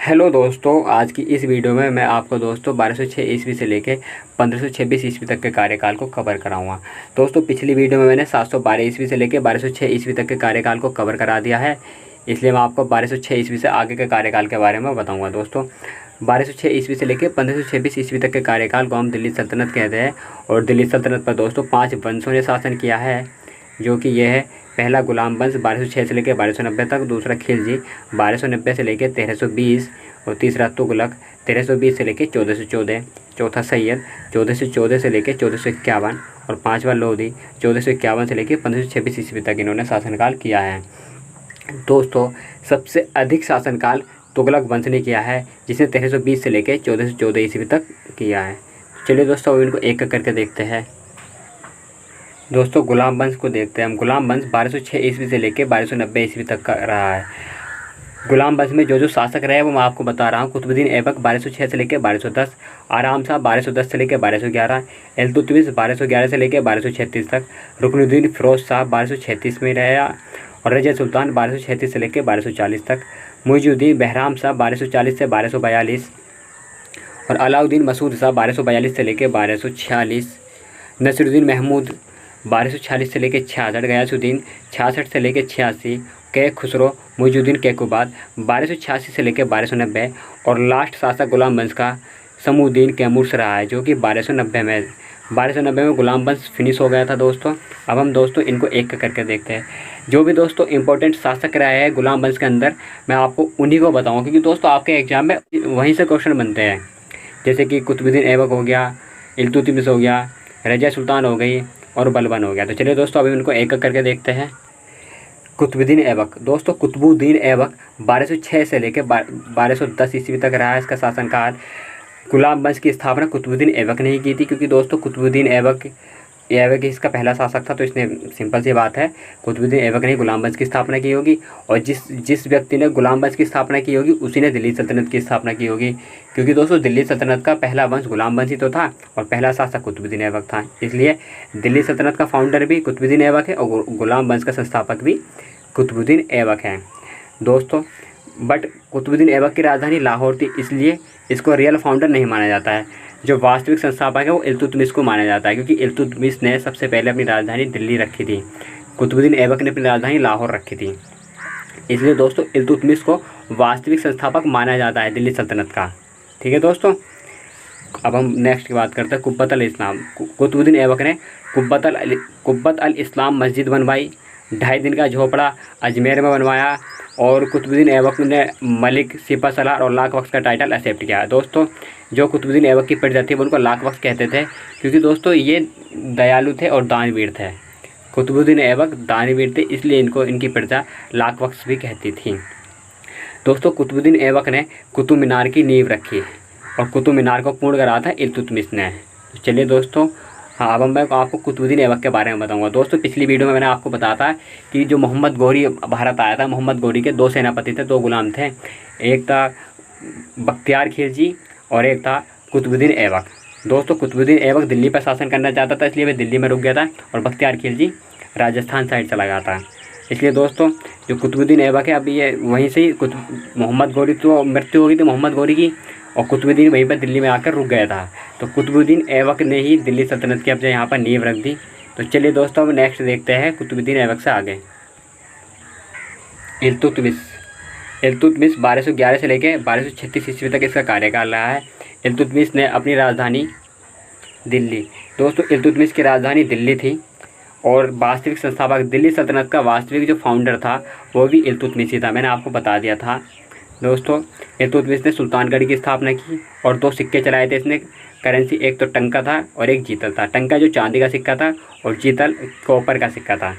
Hello दोस्तों, आज की इस वीडियो में मैं आपको दोस्तों 1206 ईस्वी से लेके 1526 ईस्वी तक के कार्यकाल को कवर कराऊंगा। दोस्तों पिछली वीडियो में मैंने 712 ईस्वी से लेके 1206 ईस्वी तक के कार्यकाल को कवर करा दिया है, इसलिए मैं आपको 1206 ईस्वी से आगे के कार्यकाल के बारे में बताऊँगा। दोस्तों 1206 ईस्वी से लेकर 1526 ईस्वी तक के कार्यकाल को हम दिल्ली सल्तनत कहते हैं और दिल्ली सल्तनत पर दोस्तों 5 वंशों ने शासन किया है, जो कि यह है पहला गुलाम वंश 1206 से लेकर 1290 तक, दूसरा खिलजी 1290 से लेकर 1320 और तीसरा तुगलक 1320 से लेकर 1414, चौथा सैयद 1414 से लेकर 1451 और पांचवा लोधी 1451 से लेकर 1526 ईस्वी तक इन्होंने शासनकाल किया है। दोस्तों सबसे अधिक शासनकाल तुगलक वंश ने किया है, जिसने 1320 से लेकर 1414 ईस्वी तक किया है। चलिए दोस्तों अब इनको एक एक करके देखते हैं। दोस्तों गुलाम वंश को देखते हैं हम। गुलाम वंश 1206 ईस्वी से लेकर 1290 ईस्वी तक का रहा है। गुलाम वंश में जो शासक रहे वो मैं आपको बता रहा हूँ। कुतुबुद्दीन ऐबक 1206 से लेकर 1210, आराम शाह 1210 से लेकर 1211, इल्तुतमिश 1211 से लेकर 1236 तक, रुकनुद्दीन फिरोज शाह 1236 में रहा और रज़िया सुल्तान 1236 से लेकर 1240 तक, मुइजुद्दीन बहराम शाह 1240 से 1242 और अलाउद्दीन मसूद शाह 1242 से लेकर 1246, नसीरुद्दीन महमूद 1246 से लेकर 66, गयासुद्दीन 66 से लेकर 86, के खुसरो मुइजुद्दीन कैकुबाद 1286 से लेकर 1290 और लास्ट शासक गुलाम वंश का समउद्दीन कैमूर रहा है, जो कि 1290 में गुलाम वंश फिनिश हो गया था। दोस्तों अब हम दोस्तों इनको एक करके देखते हैं। जो भी दोस्तों इंपॉर्टेंट शासक रहे हैं गुलाम वंश के अंदर, मैं आपको उन्हीं को बताऊँगा, क्योंकि दोस्तों आपके एग्जाम में वहीं से क्वेश्चन बनते हैं। जैसे कि कुतुबुद्दीन ऐबक हो गया, इल्तुतमिश हो गया, रज़िया सुल्तान हो गई और बलबन हो गया। तो चलिए दोस्तों अभी इनको एक एक करके देखते हैं। कुतुबुद्दीन ऐबक। दोस्तों कुतुबुद्दीन ऐबक 1206 से लेकर 1210 ईस्वी तक रहा है इसका शासनकाल। गुलाम वंश की स्थापना कुतुबुद्दीन ऐबक ने ही की थी, क्योंकि दोस्तों कुतुबुद्दीन ऐबक इसका पहला शासक था, तो इसने सिंपल सी बात है कुतुबुद्दीन ऐबक ने गुलाम वंश की स्थापना की होगी। और जिस व्यक्ति ने गुलाम वंश की स्थापना की होगी उसी ने दिल्ली सल्तनत की स्थापना की होगी, क्योंकि दोस्तों दिल्ली सल्तनत का पहला वंश गुलाम वंश ही तो था और पहला शासक कुतुबुद्दीन ऐबक था। इसलिए दिल्ली सल्तनत का फाउंडर भी कुतुबुद्दीन ऐबक है और गुलाम वंश का संस्थापक भी कुतुबुद्दीन ऐबक है दोस्तों। बट कुतुबुद्दीन ऐबक की राजधानी लाहौर थी, इसलिए इसको रियल फाउंडर नहीं माना जाता है। जो वास्तविक संस्थापक है वो इल्तुतमिश को माना जाता है, क्योंकि इल्तुतमिश ने सबसे पहले अपनी राजधानी दिल्ली रखी थी, कुतुबुद्दीन ऐबक ने अपनी राजधानी लाहौर रखी थी। इसलिए दोस्तों इल्तुतमिश को वास्तविक संस्थापक माना जाता है दिल्ली सल्तनत का। ठीक है दोस्तों, अब हम नेक्स्ट की बात करते हैं। कुब्बत अल इस्लाम। कुतुबुद्दीन ऐबक ने कुब्बत अल इस्लाम मस्जिद बनवाई, 2.5 दिन का झोपड़ा अजमेर में बनवाया और कुतुबुद्दीन ऐबक ने मलिक, सिपह सलार और लाख बख्श का टाइटल एक्सेप्ट किया। दोस्तों जो कुतुबुद्दीन ऐबक की प्रजा थी वो उनको लाख बख्श कहते थे, क्योंकि दोस्तों ये दयालु थे और दानवीर थे। कुतुबुद्दीन ऐबक दानवीर थे, इसलिए इनकी प्रजा लाख बख्श भी कहती थी। दोस्तों कुतुबुद्दीन ऐबक ने कुतुब मीनार की नींव रखी और कुतुब मीनार को पूर्ण करा था इल्तुतमिश ने। तो चलिए दोस्तों, हाँ अब मैं आपको कुतुबुद्दीन ऐबक के बारे में बताऊंगा। दोस्तों पिछली वीडियो में मैंने आपको बताया था कि जो मोहम्मद गौरी भारत आया था, मोहम्मद गौरी के 2 सेनापति थे, 2 गुलाम थे। एक था बख्तियार खिलजी और एक था कुतुबुद्दीन ऐबक। दोस्तों कुतुबुद्दीन ऐबक दिल्ली पर शासन करना चाहता था, इसलिए वह दिल्ली में रुक गया था और बख्तियार खिलजी राजस्थान साइड चला गया था। इसलिए दोस्तों जो कुतुबुद्दीन ऐबक है अभी ये वहीं से ही मोहम्मद गौरी तो मृत्यु हो गई थी मोहम्मद गौरी की, और कुतुबुद्दीन वहीं पर दिल्ली में आकर रुक गया था। तो कुतुबुद्दीन ऐबक ने ही दिल्ली सल्तनत की अपने यहाँ पर नींव रख दी। तो चलिए दोस्तों अब नेक्स्ट देखते हैं कुतुबुद्दीन ऐबक से आगे। इल्तुतमिश 1211 से लेकर 1236 ईस्वी तक इसका कार्यकाल रहा है। इल्तुतमिश ने अपनी राजधानी दिल्ली। दोस्तों इल्तुतमिश की राजधानी दिल्ली थी और वास्तविक संस्थापक दिल्ली सल्तनत का वास्तविक जो फाउंडर था वो भी इल्तुतमिश ही था, मैंने आपको बता दिया था। दोस्तों इल्तुतमिश ने सुल्तानगढ़ की स्थापना की और 2 सिक्के चलाए थे इसने करेंसी, एक तो टंका था और एक जीतल था। टंका जो चांदी का सिक्का था और जीतल कॉपर का सिक्का था।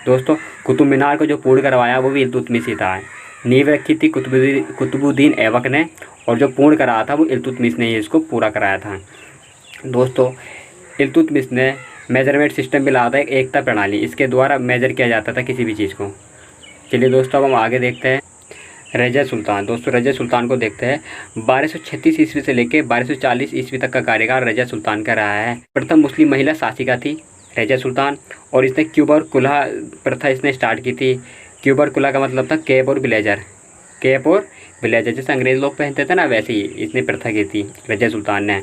दोस्तों कुतुब मीनार को जो पूर्ण करवाया वो भी इल्तुतमिश ही था। नींव रखी थी कुतुबुद्दीन ऐबक ने और जो पूर्ण कराया था वो इल्तुतमिश ने ही इसको पूरा कराया था। दोस्तों इल्तुतमिश ने मेजरमेंट सिस्टम भी लाया था, एक एकता प्रणाली, इसके द्वारा मेजर किया जाता था किसी भी चीज़ को। चलिए दोस्तों अब हम आगे देखते हैं रज़िया सुल्तान। दोस्तों रज़िया सुल्तान को देखते हैं। 1236 ईस्वी से लेकर 1240 ईस्वी तक का कार्यकाल रज़िया सुल्तान का रहा है। प्रथम मुस्लिम महिला शासिका थी रज़िया सुल्तान और इसने क्यूब और कुल्हा प्रथा इसने स्टार्ट की थी। क्यूब और कुल्हा का मतलब था केब और विलेजर। कैप और ब्लेजर, जैसे अंग्रेज लोग पहनते थे ना वैसे ही इसने प्रथा की थी रजिया सुल्तान ने।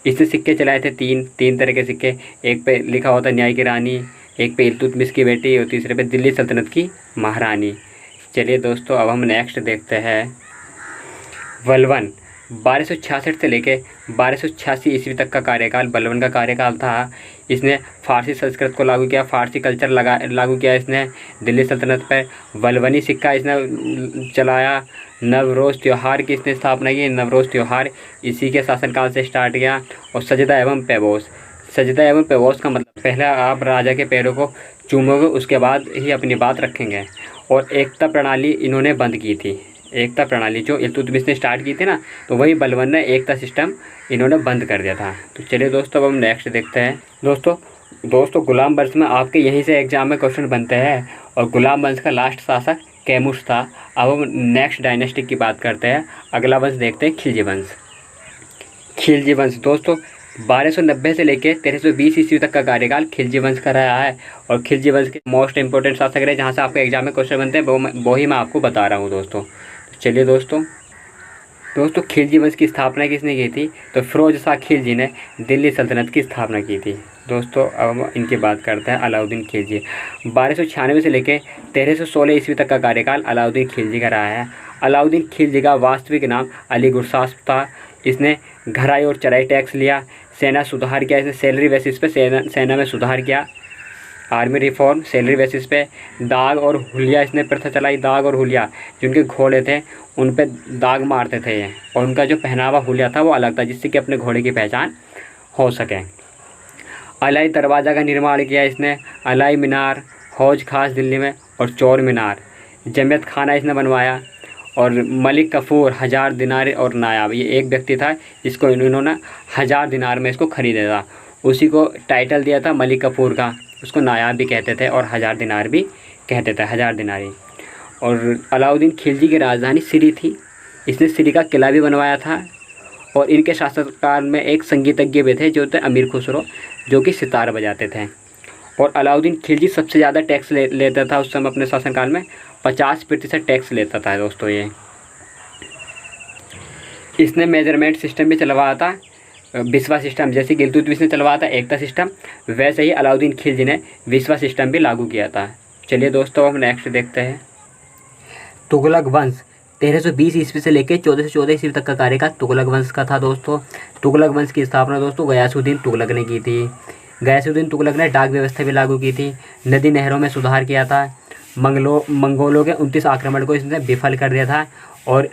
इसने सिक्के चलाए थे तीन तरह के सिक्के। एक पे लिखा होता न्याय की रानी, एक पे इल्तुतमिश की बेटी और तीसरे पे दिल्ली सल्तनत की महारानी। चलिए दोस्तों अब हम नेक्स्ट देखते हैं बलबन। 1266 से लेके 1286 ईस्वी तक का कार्यकाल बलबन का कार्यकाल था। इसने फारसी संस्कृत को लागू किया, फारसी कल्चर लागू किया इसने दिल्ली सल्तनत पर। बलबनी सिक्का इसने चलाया। नवरोज़ त्यौहार की इसने स्थापना की, नवरोज़ त्यौहार इसी के शासनकाल से स्टार्ट किया। और सजदा एवं पैबोस, सजदा एवं पैबोस का मतलब पहले आप राजा के पैरों को चूमोगे उसके बाद ही अपनी बात रखेंगे। और एकता प्रणाली इन्होंने बंद की थी, एकता प्रणाली जो इल्तुतमिश ने स्टार्ट की थी ना, तो वही बलबन ने एकता सिस्टम इन्होंने बंद कर दिया था। तो चलिए दोस्तों अब हम नेक्स्ट देखते हैं। दोस्तों गुलाम वंश में आपके यहीं से एग्जाम में क्वेश्चन बनते हैं। और गुलाम वंश का लास्ट शासक कैमुश था। अब हम नेक्स्ट डायनेस्टी की बात करते हैं। अगला वंश देखते हैं खिलजी वंश। खिलजी वंश दोस्तों 1290 से लेकर 1320 ईस्वी तक का कार्यकाल खिलजी वंश का रहा है। और खिलजी वंश के मोस्ट इंपॉर्टेंट शासक रहे जहाँ से आपके एग्जाम में क्वेश्चन बनते हैं वो ही मैं आपको बता रहा हूँ दोस्तों। चलिए दोस्तों खिलजी वंश की स्थापना किसने की थी? तो फिरोज शाह खिलजी ने दिल्ली सल्तनत की स्थापना की थी। दोस्तों अब हम इनकी बात करते हैं अलाउद्दीन खिलजी। 1296 से लेकर 1316 ईस्वी तक का कार्यकाल अलाउद्दीन खिलजी का रहा है। अलाउद्दीन खिलजी का वास्तविक नाम अली गुरसास था। इसने घराई और चराई टैक्स लिया, सेना सुधार किया, इसने सैलरी बेसिस पे सेना में सुधार किया, आर्मी रिफॉर्म सैलरी बेसिस पे। दाग और हुलिया इसने प्रथा चलाई, दाग और हुलिया जिनके घोड़े थे उन पे दाग मारते थे ये, और उनका जो पहनावा हुलिया था वो अलग था जिससे कि अपने घोड़े की पहचान हो सके। अलाई दरवाज़ा का निर्माण किया इसने, अलाई मीनार, हौज खास दिल्ली में और चौर मीनार। जमियत खाना इसने बनवाया। और मलिक कफूर 1000 दिनार और नायाब, ये एक व्यक्ति था जिसको इन्होंने 1000 दिनार में इसको खरीदा था, उसी को टाइटल दिया था मलिक कफूर का। उसको नायाब भी कहते थे और 1000 दिनार भी कहते थे, 1000 दिनारी। और अलाउद्दीन खिलजी की राजधानी सिरी थी। इसने सिरी का किला भी बनवाया था। और इनके शासनकाल में एक संगीतज्ञ भी थे जो थे अमीर खुसरो, जो कि सितार बजाते थे। और अलाउद्दीन खिलजी सबसे ज़्यादा टैक्स लेता था उस समय अपने शासनकाल में, 50% टैक्स लेता था दोस्तों ये। इसने मेजरमेंट सिस्टम भी चलवाया था, विश्वा सिस्टम, जैसे कि इल्तुतमिश ने चलवाया था एकता सिस्टम, वैसे ही अलाउद्दीन खिलजी ने विश्वा सिस्टम भी लागू किया था। चलिए दोस्तों हम नेक्स्ट देखते हैं तुगलक वंश। 1320 ईस्वी से लेकर 1414 ईस्वी तक का कार्यकाल तुगलक वंश का था दोस्तों। तुगलक वंश की स्थापना दोस्तों गयासुद्दीन तुगलक ने की थी। गयासुद्दीन तुगलक ने डाक व्यवस्था भी लागू की थी, नदी नहरों में सुधार किया था, मंगोलों के 29 आक्रमण को इसने विफल कर दिया था। और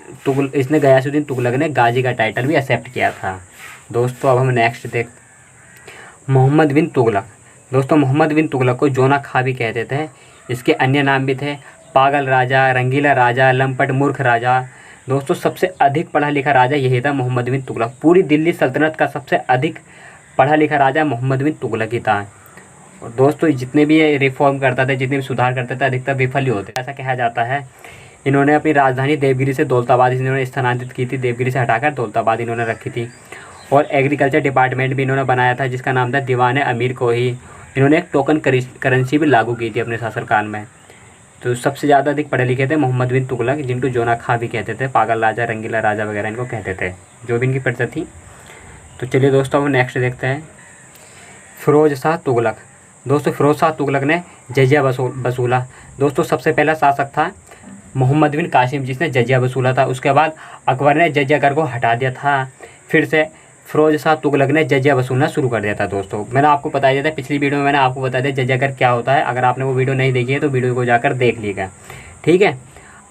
इसने गयासुद्दीन तुगलक ने गाजी का टाइटल भी एक्सेप्ट किया था। दोस्तों अब हम नेक्स्ट देख मोहम्मद बिन तुगलक। दोस्तों मोहम्मद बिन तुगलक को जोना खा भी कहते थे। इसके अन्य नाम भी थे पागल राजा, रंगीला राजा, लंपट मूर्ख राजा। दोस्तों सबसे अधिक पढ़ा लिखा राजा यही था मोहम्मद बिन तुगलक। पूरी दिल्ली सल्तनत का सबसे अधिक पढ़ा लिखा राजा मोहम्मद बिन तुगलक ही था। और दोस्तों जितने भी ये रिफॉर्म करता था, जितने भी सुधार करते थे, अधिकतर विफल ही होते, ऐसा कहा जाता है। इन्होंने अपनी राजधानी देवगिरी से दौलताबाद इन्होंने स्थानांतरित की थी, देवगिरी से हटाकर दौलताबाद इन्होंने रखी थी। और एग्रीकल्चर डिपार्टमेंट भी इन्होंने बनाया था जिसका नाम था दीवान अमीर को ही। इन्होंने एक टोकन करेंसी भी लागू की थी अपने शासनकाल में। तो सबसे ज़्यादा अधिक पढ़े लिखे थे मोहम्मद बिन तुगलक, जिनको जोना खा भी कहते थे, पागल राजा, रंगीला राजा वगैरह इनको कहते थे, जो भी इनकी प्रजा थी। तो चलिए दोस्तों हम नेक्स्ट देखते हैं फिरोज शाह तुगलक। दोस्तों फिरोज शाह तुगलक ने जजिया वसूला। दोस्तों सबसे पहला शासक था मोहम्मद बिन कासिम जिसने जजिया वसूला था। उसके बाद अकबर ने जजिया कर को हटा दिया था। फिर से फिरोज शाह तुगलक ने जजिया वसूलना शुरू कर दिया था। दोस्तों मैंने आपको बताया था पिछली वीडियो में, मैंने आपको बताया था जजिया कर क्या होता है। अगर आपने वो वीडियो नहीं देखी है तो वीडियो को जाकर देख लीजिएगा, ठीक है।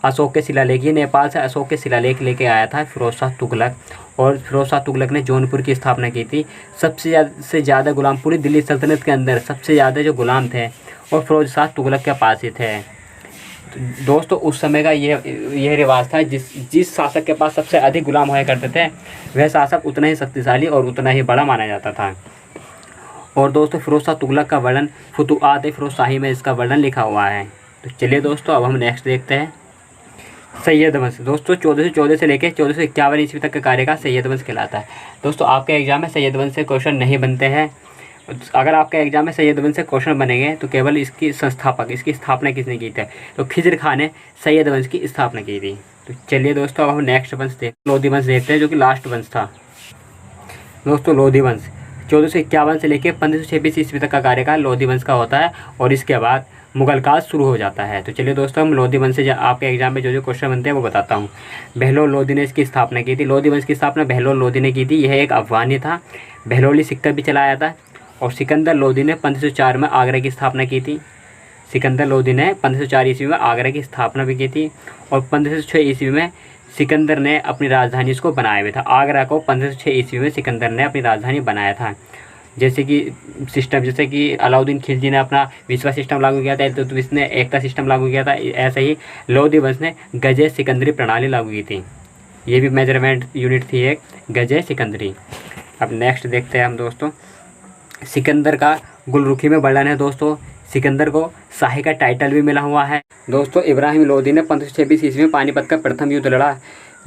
अशोक के शिलालेख, ये नेपाल से अशोक के शिलालेख लेके आया था फिरोज शाह तुगलक। और फिरोज शाह तुगलक ने जौनपुर की स्थापना की थी। सबसे ज़्यादा गुलाम पूरी दिल्ली सल्तनत के अंदर सबसे ज़्यादा जो गुलाम थे वो फिरोज शाह तुगलक के पास ही थे। तो दोस्तों उस समय का ये रिवाज था, जिस शासक के पास सबसे अधिक गुलाम होया करते थे वह शासक उतना ही शक्तिशाली और उतना ही बड़ा माना जाता था। और दोस्तों फिरोज शाह तुगलक का वर्णन फुतुहात फिरोज शाही में इसका वर्णन लिखा हुआ है। तो चलिए दोस्तों अब हम नेक्स्ट देखते हैं सैयद वंश। दोस्तों 1414 से लेकर 1451 ईस्वी तक का कार्यकाल सैयद वंश कहलाता है। दोस्तों आपके एग्जाम में सैयद वंश से क्वेश्चन नहीं बनते हैं। अगर आपके एग्जाम में सैयद वंश से क्वेश्चन बनेंगे तो केवल इसकी स्थापना किसने की थी? तो खिजर खान ने सैयद वंश की स्थापना की थी। तो चलिए दोस्तों, अब हम नेक्स्ट वंश लोधी वंश देखते हैं, जो कि लास्ट वंश था दोस्तों। लोधी वंश 1451 से लेकर 1526 ईस्वी तक का कार्यकाल लोधी वंश का होता है, और इसके बाद मुगल काल शुरू हो जाता है। तो चलिए दोस्तों, हम लोधी वंश से आपके एग्जाम में जो जो क्वेश्चन बनते हैं वो बताता हूँ। बहलोल लोधी ने इसकी स्थापना की थी। लोधी वंश की स्थापना बहलोल लोधी ने की थी। यह एक अफगानी था, बहलोली सिक्का भी चलाया था। और सिकंदर लोधी ने 1504 में आगरा की स्थापना की थी। सिकंदर लोधी ने 1504 ईस्वी में आगरा की स्थापना भी की थी, और 1506 ईस्वी में सिकंदर ने अपनी राजधानी इसको बनाया हुआ था। आगरा को 1506 ईस्वी में सिकंदर ने अपनी राजधानी बनाया था। जैसे कि अलाउद्दीन खिलजी ने अपना विश्वा सिस्टम लागू किया था, इल्तुतमिश ने एकता सिस्टम लागू किया था, ऐसे ही लोधी वंश ने गजे सिकंदरी प्रणाली लागू की थी। ये भी मेजरमेंट यूनिट थी एक, गजे सिकंदरी। अब नेक्स्ट देखते हैं हम दोस्तों। सिकंदर का गुलरुखी में वर्णन है दोस्तों। सिकंदर को शाही का टाइटल भी मिला हुआ है दोस्तों। इब्राहिम लोधी ने 1526 ईस्वी में पानीपत का प्रथम युद्ध लड़ा,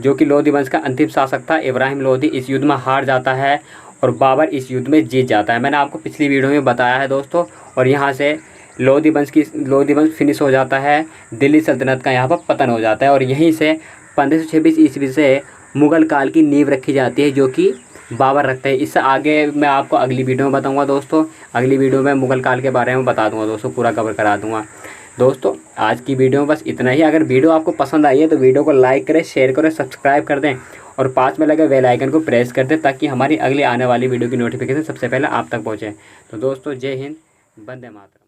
जो कि लोधी वंश का अंतिम शासक था। इब्राहिम लोधी इस युद्ध में हार जाता है और बाबर इस युद्ध में जीत जाता है। मैंने आपको पिछली वीडियो में बताया है दोस्तों। और यहाँ से लोधी वंश फिनिश हो जाता है। दिल्ली सल्तनत का यहाँ पर पतन हो जाता है, और यहीं से 1526 ईस्वी से मुगल काल की नींव रखी जाती है, जो कि बाबर रखते हैं। इससे आगे मैं आपको अगली वीडियो में बताऊंगा दोस्तों। अगली वीडियो में मुगल काल के बारे में बता दूंगा दोस्तों, पूरा कवर करा दूंगा दोस्तों। आज की वीडियो में बस इतना ही। अगर वीडियो आपको पसंद आई है तो वीडियो को लाइक करें, शेयर करें, सब्सक्राइब कर दें, और पास में लगे बेल आइकन को प्रेस कर दें, ताकि हमारी अगली आने वाली वीडियो की नोटिफिकेशन सबसे पहले आप तक पहुँचे। तो दोस्तों, जय हिंद, वंदे मातरम।